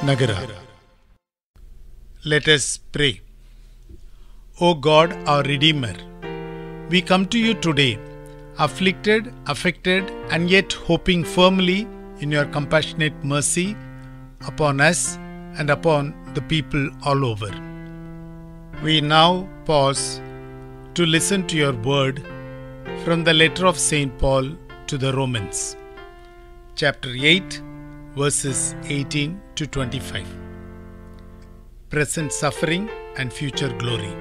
Nagara. Let us pray. O God, our Redeemer, we come to you today, afflicted, affected, and yet hoping firmly in your compassionate mercy upon us and upon the people all over. We now pause to listen to your word from the letter of St. Paul to the Romans, chapter 8, verses 18 to 25. Present suffering and future glory.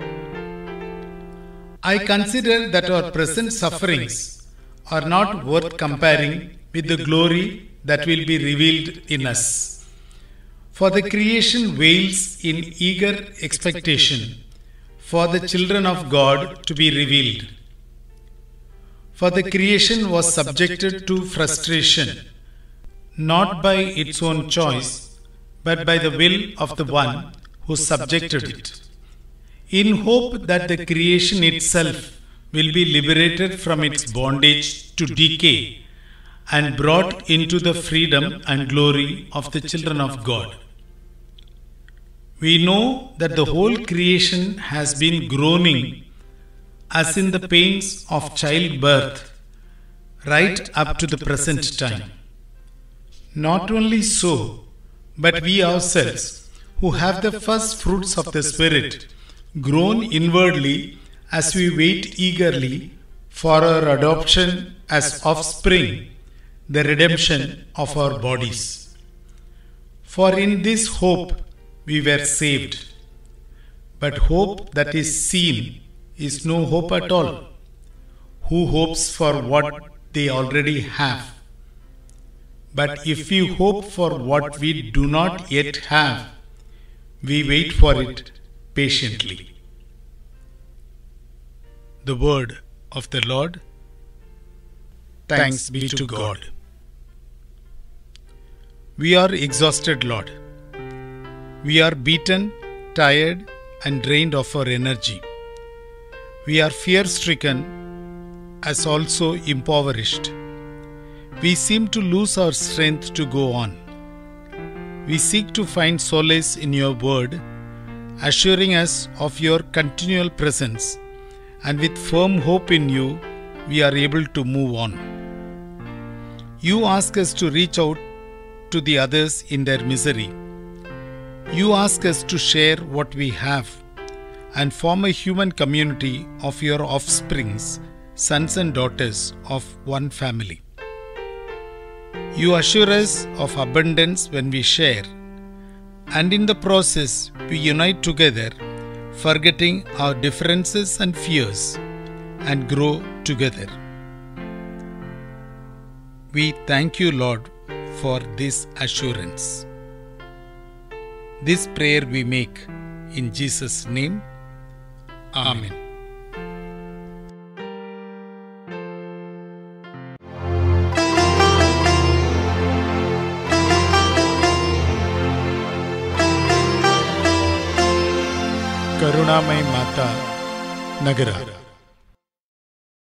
I consider that our present sufferings are not worth comparing with the glory that will be revealed in us. For the creation wails in eager expectation for the children of God to be revealed. For the creation was subjected to frustration, not by its own choice, but by the will of the one who subjected it, in hope that the creation itself will be liberated from its bondage to decay and brought into the freedom and glory of the children of God. We know that the whole creation has been groaning as in the pains of childbirth right up to the present time. Not only so, but we ourselves, who have the first fruits of the Spirit, groan inwardly as we wait eagerly for our adoption as offspring, the redemption of our bodies. For in this hope we were saved. But hope that is seen is no hope at all. Who hopes for what they already have? But if we hope for what we do not yet have, we wait for it patiently. The word of the Lord. Thanks be to God. We are exhausted, Lord. We are beaten, tired, and drained of our energy. We are fear-stricken as also impoverished. We seem to lose our strength to go on. We seek to find solace in your word, assuring us of your continual presence, and with firm hope in you, we are able to move on. You ask us to reach out to the others in their misery. You ask us to share what we have and form a human community of your offsprings, sons and daughters of one family. You assure us of abundance when we share, and in the process we unite together, forgetting our differences and fears, and grow together. We thank you, Lord, for this assurance. This prayer we make in Jesus' name. Amen. करुणामय माता नगरा।